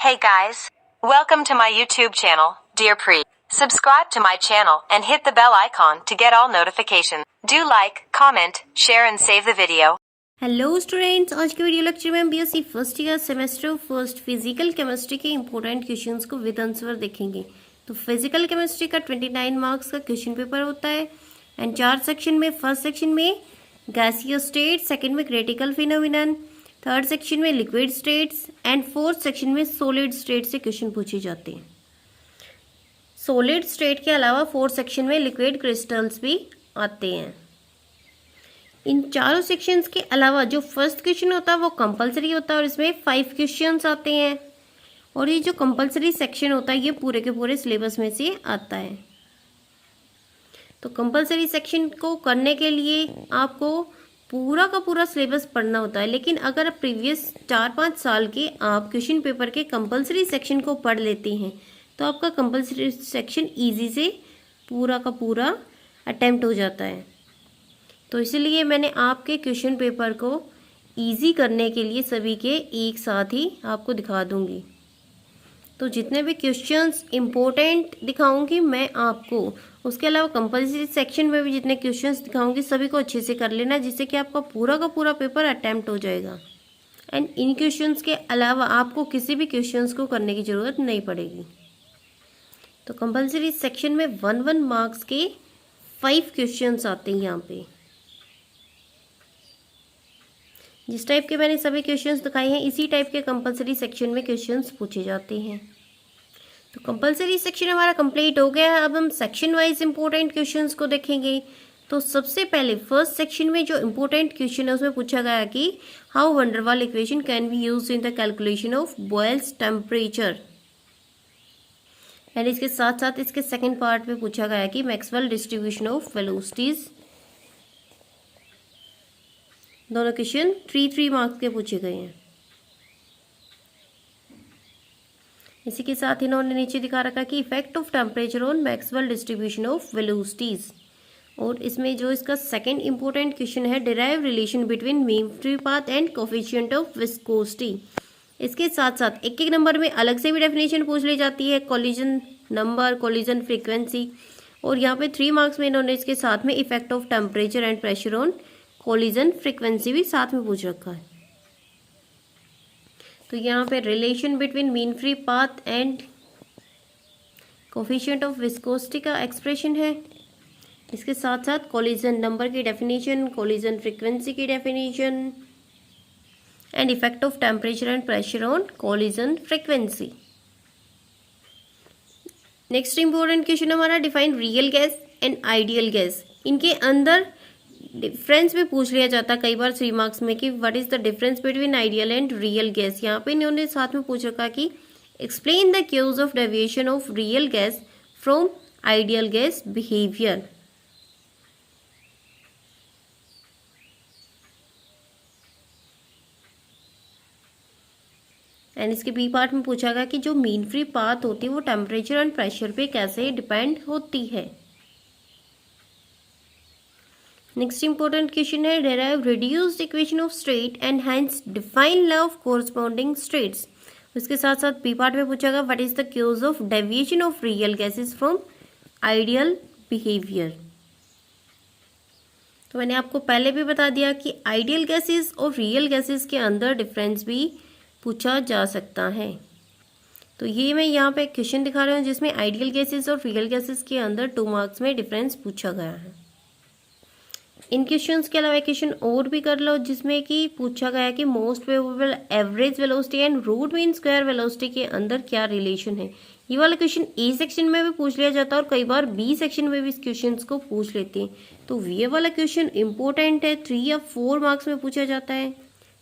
Hey guys, welcome to my YouTube channel, Dear Pre. Subscribe to my channel and hit the bell icon to get all notifications. Do like, comment, share and save the video. Hello students, आज के video lecture में हम BSc first year semester first physical chemistry के important questions को with answer देखेंगे। तो physical chemistry का 29 marks का क्वेश्चन पेपर होता है एंड 4 सेक्शन में। फर्स्ट सेक्शन में गैसियस स्टेट, सेकंड में क्रिटिकल फिनोमिनन, थर्ड सेक्शन में liquid states and fourth section में सॉलिड स्टेट से क्वेश्चन पूछे जाते हैं। सॉलिड स्टेट के अलावा फोर्थ सेक्शन में लिक्विड क्रिस्टल्स भी आते हैं। इन चारों सेक्शंस के अलावा जो फर्स्ट क्वेश्चन होता है वो कंपलसरी होता है और इसमें 5 क्वेश्चंस आते हैं। और ये जो कंपलसरी सेक्शन होता है ये पूरे के पूरे सिलेबस में से आता है। तो कंपलसरी सेक्शन को करने के लिए आपको पूरा का पूरा सिलेबस पढ़ना होता है। लेकिन अगर प्रीवियस 4-5 साल के आप क्वेश्चन पेपर के कंपलसरी सेक्शन को पढ़ लेते हैं तो आपका कंपलसरी सेक्शन ईजी से पूरा का पूरा अटेम्प्ट हो जाता है। तो इसलिए मैंने आपके क्वेश्चन पेपर को इजी करने के लिए सभी के एक साथ ही आपको दिखा दूंगी। तो जितने भी क्वेश्चंस इम्पोर्टेंट दिखाऊंगी मैं आपको, उसके अलावा कंपलसरी सेक्शन में भी जितने क्वेश्चंस दिखाऊंगी सभी को अच्छे से कर लेना, जिससे कि आपका पूरा का पूरा पेपर अटेम्प्ट हो जाएगा। एंड इन क्वेश्चंस के अलावा आपको किसी भी क्वेश्चंस को करने की ज़रूरत नहीं पड़ेगी। तो कंपलसरी सेक्शन में 1 मार्क्स के 5 क्वेश्चंस आते हैं यहाँ पे। जिस टाइप के मैंने सभी क्वेश्चंस दिखाए हैं इसी टाइप के कंपलसरी सेक्शन में क्वेश्चंस पूछे जाते हैं। तो कंपलसरी सेक्शन हमारा कंप्लीट हो गया है। अब हम सेक्शन वाइज इंपॉर्टेंट क्वेश्चंस को देखेंगे। तो सबसे पहले फर्स्ट सेक्शन में जो इंपॉर्टेंट क्वेश्चन है उसमें पूछा गया कि how van der Waals equation can be used in the calculation of boils temperature. And इसके साथ साथ इसके सेकेंड पार्ट में पूछा गया कि मैक्सवेल डिस्ट्रीब्यूशन ऑफ वेलोसिटीज। दोनों क्वेश्चन 3 मार्क्स के पूछे गए हैं। इसी के साथ इन्होंने नीचे दिखा रखा कि effect of temperature on Maxwell distribution of velocities. और इसमें जो इसका सेकंड इंपॉर्टेंट क्वेश्चन है derive relation between mean free path and coefficient of viscosity. इसके साथ साथ एक एक नंबर में अलग से भी डेफिनेशन पूछ ली जाती है, कोलिजन नंबर, कोलिजन फ्रीक्वेंसी। और यहाँ पे 3 मार्क्स में इन्होंने इसके साथ में effect of temperature and pressure on collision frequency भी साथ में पूछ रखा है। तो यहाँ पे relation between mean free path and coefficient of viscosity का एक्सप्रेशन है। इसके साथ साथ कोलिजन नंबर की डेफिनेशन, कोलिजन फ्रीक्वेंसी की definition and effect of temperature and pressure on collision frequency. Next important question हमारा define real gas and ideal gas. इनके अंदर डिफरेंस भी पूछ लिया जाता है कई बार 3 मार्क्स में कि what is the difference between ideal and real gas. यहाँ पे इन्होंने साथ में पूछ रखा कि explain the cause of deviation of real gas from ideal gas behaviour. And इसके बी पार्ट में पूछा गया कि जो मीन फ्री पाथ होती है वो टेम्परेचर एंड प्रेशर पे कैसे डिपेंड होती है। नेक्स्ट इंपॉर्टेंट क्वेश्चन है derive reduced equation of state and hence define law of corresponding states. उसके साथ साथ बी पार्ट में पूछा गया what is the cause of deviation of real gases from ideal behaviour. तो मैंने आपको पहले भी बता दिया कि आइडियल गैसेस और रियल गैसेस के अंदर डिफरेंस भी पूछा जा सकता है। तो ये मैं यहाँ पे क्वेश्चन दिखा रही हूँ जिसमें आइडियल गैसेस और रियल गैसेस के अंदर 2 मार्क्स में डिफरेंस पूछा गया है। इन क्वेश्चंस के अलावा क्वेश्चन और भी कर लो जिसमें कि पूछा गया कि most probable average velocity and root mean square velocity के अंदर क्या रिलेशन है। ये वाला क्वेश्चन ए सेक्शन में भी पूछ लिया जाता है और कई बार बी सेक्शन में भी इस क्वेश्चन को पूछ लेते हैं। तो ये वाला क्वेश्चन इंपॉर्टेंट है, 3 या 4 मार्क्स में पूछा जाता है।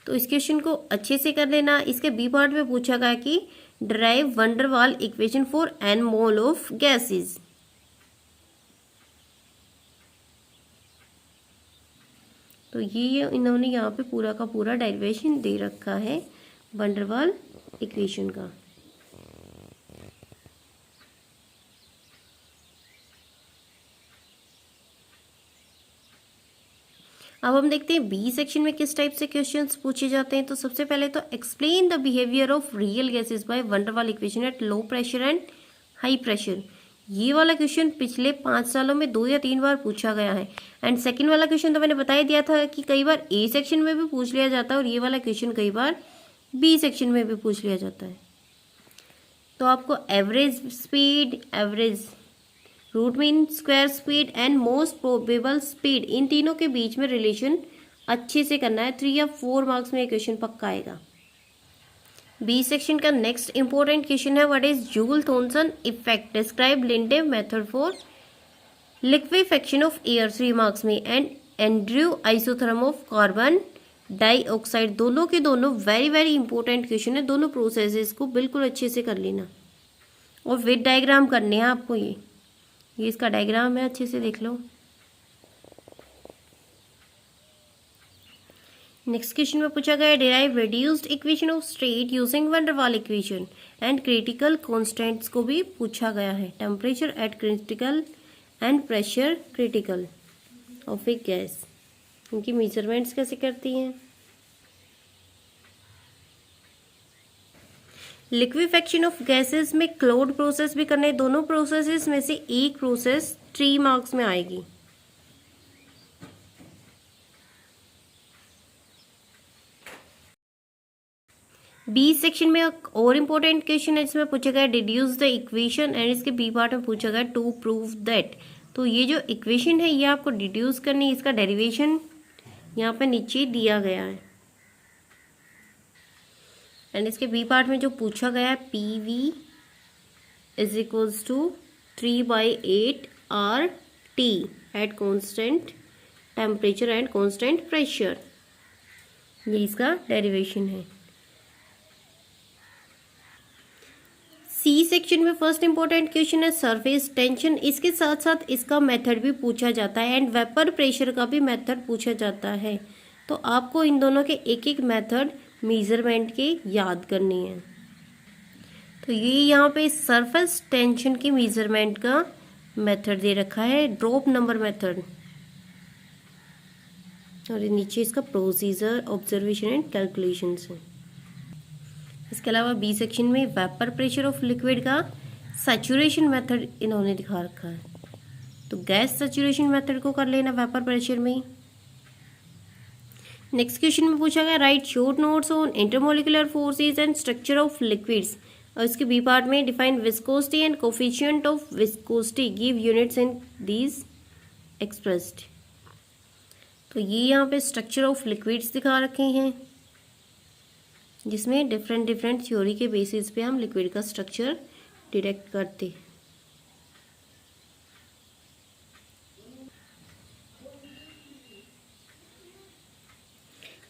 तो इस क्वेश्चन को अच्छे से कर लेना। इसके बी पार्ट में पूछा गया कि derive van der Waals equation for n mole of gases. तो ये इन्होंने यहाँ पे पूरा का पूरा डेरिवेशन दे रखा है वैन डर वाल इक्वेशन का। अब हम देखते हैं बी सेक्शन में किस टाइप से क्वेश्चंस पूछे जाते हैं। तो सबसे पहले तो explain the behaviour of real gases by van der Waals equation at low pressure and high pressure. ये वाला क्वेश्चन पिछले 5 सालों में 2 या 3 बार पूछा गया है। एंड सेकंड वाला क्वेश्चन तो मैंने बता ही दिया था कि कई बार ए सेक्शन में भी पूछ लिया जाता है और ये वाला क्वेश्चन कई बार बी सेक्शन में भी पूछ लिया जाता है। तो आपको average speed, average root mean square speed and most probable speed, इन तीनों के बीच में रिलेशन अच्छे से करना है। 3 या 4 मार्क्स में ये क्वेश्चन पक्का आएगा। बी सेक्शन का नेक्स्ट इंपॉर्टेंट क्वेश्चन है what is Joule Thomson effect, describe Linde method for liquefaction of air, 3 marks में। And Andrew isotherm of carbon dioxide, दोनों के दोनों वेरी वेरी इंपॉर्टेंट क्वेश्चन है। दोनों प्रोसेसेस को बिल्कुल अच्छे से कर लेना और विद डायग्राम करने हैं आपको। ये इसका डायग्राम है, अच्छे से देख लो। नेक्स्ट क्वेश्चन में पूछा गया derive reduced equation of state using van der Waals equation and critical constants को भी पूछा गया है। Temperature at critical and pressure critical of A gas, इनकी मेजरमेंट्स कैसे करती हैं। लिक्विफेक्शन ऑफ गैसेस में क्लोड प्रोसेस भी करने, दोनों प्रोसेसेस में से एक प्रोसेस 3 मार्क्स में आएगी। बी सेक्शन में और इम्पोर्टेंट क्वेश्चन है जिसमें पूछा गया डिड्यूस द इक्वेशन एंड इसके बी पार्ट में पूछा गया टू प्रूव दैट। तो ये जो इक्वेशन है ये आपको डिड्यूस करनी, इसका डेरिवेशन यहाँ पे नीचे दिया गया है। एंड इसके बी पार्ट में जो पूछा गया है P V is equals to 3/8 RT at constant temperature and constant pressure, ये इसका डेरिवेशन है। सी सेक्शन में फर्स्ट इंपॉर्टेंट क्वेश्चन है सरफेस टेंशन, इसके साथ साथ इसका मेथड भी पूछा जाता है एंड वेपर प्रेशर का भी मेथड पूछा जाता है। तो आपको इन दोनों के एक एक मेथड मेजरमेंट के याद करनी है। तो ये यहाँ पे सरफेस टेंशन की मेजरमेंट का मेथड दे रखा है, ड्रॉप नंबर मेथड, और नीचे इसका प्रोसीजर, ऑब्जर्वेशन एंड कैलकुलेशंस है। इसके अलावा बी सेक्शन में वेपर प्रेशर ऑफ लिक्विड का सैचुरेशन मेथड इन्होंने दिखा रखा है। तो गैस सैचुरेशन मेथड को कर लेना वेपर प्रेशर में। नेक्स्ट क्वेश्चन में पूछा गया right short notes on intermolecular forces and structure of liquids, और इसके बी पार्ट में define viscosity and coefficient of viscosity, give units in these expressed. तो ये यहाँ पे स्ट्रक्चर ऑफ लिक्विड्स दिखा रखे हैं जिसमें डिफरेंट थ्योरी के बेसिस पे हम लिक्विड का स्ट्रक्चर डिटेक्ट करते हैं।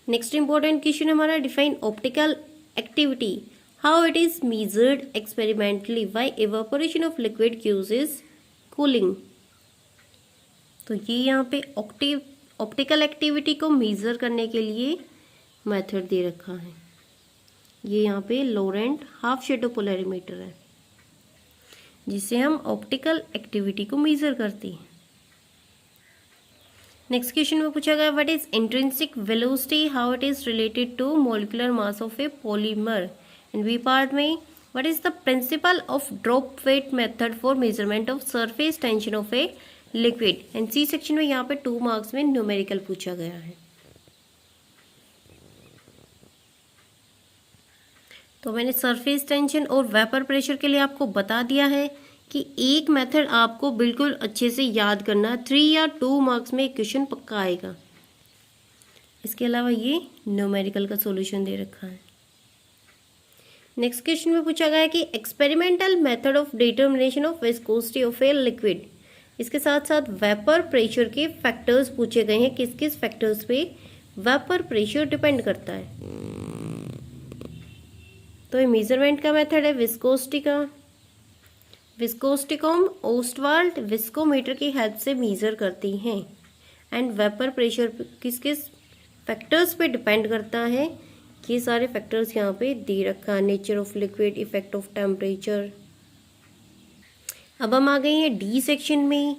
नेक्स्ट इंपॉर्टेंट क्वेश्चन हमारा define optical activity, how it is measured experimentally by evaporation of liquid causes cooling. तो ये यहाँ पे ऑप्टिकल एक्टिविटी को मेजर करने के लिए मेथड दे रखा है। ये यहाँ पे लोरेंट हाफ शेडो पोलरिमीटर है जिससे हम ऑप्टिकल एक्टिविटी को मेजर करते हैं। नेक्स्ट क्वेश्चन में पूछा गया what is intrinsic velocity, how it is related to molecular mass of a polymer. And B part में what is the principle of drop weight method for measurement of surface tension of a liquid. And C section में यहाँ पे 2 marks में numerical पूछा गया है। तो मैंने सरफेस टेंशन और वेपर प्रेशर के लिए आपको बता दिया है कि एक मेथड आपको बिल्कुल अच्छे से याद करना, 3 या 2 मार्क्स में क्वेश्चन पक्का आएगा। इसके अलावा ये न्यूमेरिकल का सॉल्यूशन दे रखा है। नेक्स्ट क्वेश्चन में पूछा गया कि experimental method of determination of viscosity of a liquid, इसके साथ साथ वेपर प्रेशर के फैक्टर्स पूछे गए हैं, किस किस फैक्टर्स पे वेपर प्रेशर डिपेंड करता है। तो ये मेजरमेंट का मेथड है विस्कोसिटी का, विस्कोसिटी को हम ओस्टवाल्ड विस्कोमीटर की हेल्प से मेजर करती हैं। एंड वेपर प्रेशर किस किस फैक्टर्स पे डिपेंड करता है, ये सारे फैक्टर्स यहाँ पे दे रखा है, nature of liquid, effect of temperature. अब हम आ गए हैं डी सेक्शन में।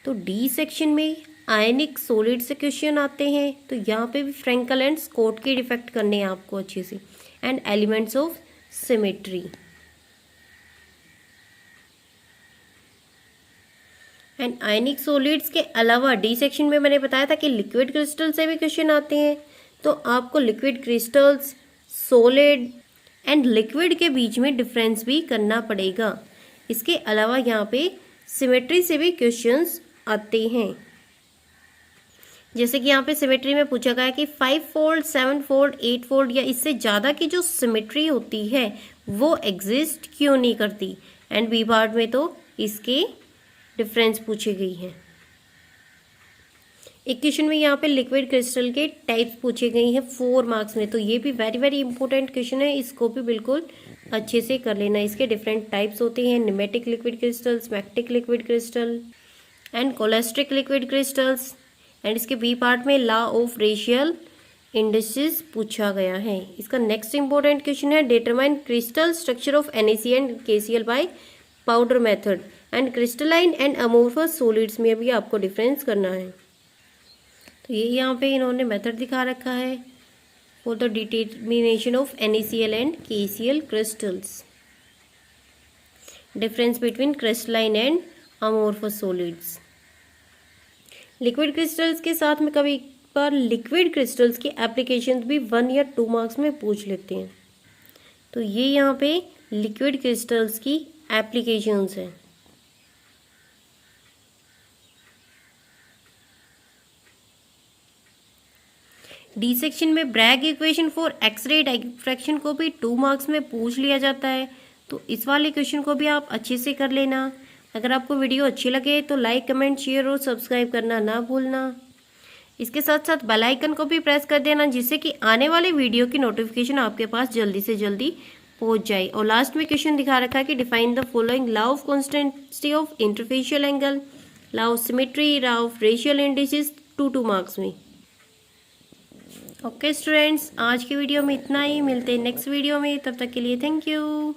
तो डी सेक्शन में आयनिक सॉलिड से क्वेश्चन आते हैं, तो यहाँ पे भी फ्रेंकल एंड स्कॉट के डिफेक्ट करने हैं आपको अच्छे से, and elements of symmetry. And ionic solids के अलावा डी सेक्शन में मैंने बताया था कि लिक्विड क्रिस्टल से भी क्वेश्चन आते हैं, तो आपको liquid crystals, solid and liquid के बीच में डिफरेंस भी करना पड़ेगा। इसके अलावा यहाँ पे सिमेट्री से भी क्वेश्चंस आते हैं, जैसे कि यहाँ पे सिमेट्री में पूछा गया है कि 5 फोल्ड, 7 फोल्ड, 8 फोल्ड या इससे ज़्यादा की जो सिमेट्री होती है वो एग्जिस्ट क्यों नहीं करती। एंड बी पार्ट में तो इसके डिफरेंस पूछी गई है। एक क्वेश्चन में यहाँ पे लिक्विड क्रिस्टल के टाइप्स पूछे गई हैं 4 मार्क्स में, तो ये भी वेरी वेरी इंपॉर्टेंट क्वेश्चन है, इसको भी बिल्कुल अच्छे से कर लेना। इसके डिफरेंट टाइप्स होते हैं, nematic liquid crystals, magnetic liquid crystal and cholesteric liquid crystals. And इसके बी पार्ट में लॉ ऑफ रेशियल इंडिसेस पूछा गया है। इसका नेक्स्ट इंपॉर्टेंट क्वेश्चन है determine crystal structure of NaC and KCl by powder method. And crystalline and amorphous solids में भी आपको डिफरेंस करना है। तो ये यहाँ पे इन्होंने मेथड दिखा रखा है for the determination of NaCl and KCl crystals, difference between crystalline and amorphous solids. Liquid crystals के साथ में कभी पर लिक्विड क्रिस्टल्स की एप्लीकेशंस भी 1 या 2 मार्क्स में पूछ लेते हैं, तो ये यहाँ पे लिक्विड क्रिस्टल्स की एप्लीकेशंस हैं। डी सेक्शन में Bragg equation for X ray diffraction को भी 2 मार्क्स में पूछ लिया जाता है, तो इस वाले क्वेश्चन को भी आप अच्छे से कर लेना। अगर आपको वीडियो अच्छी लगे तो लाइक, कमेंट, शेयर और सब्सक्राइब करना ना भूलना। इसके साथ साथ बेल आइकन को भी प्रेस कर देना, जिससे कि आने वाले वीडियो की नोटिफिकेशन आपके पास जल्दी से जल्दी पहुंच जाए। और लास्ट में क्वेश्चन दिखा रखा है कि define the following law of constituency of interfacial angle, law of symmetry, law of rational indices, 2 marks में। ओके स्टूडेंट्स, आज की वीडियो में इतना ही, मिलते हैं नेक्स्ट वीडियो में, तब तक के लिए थैंक यू।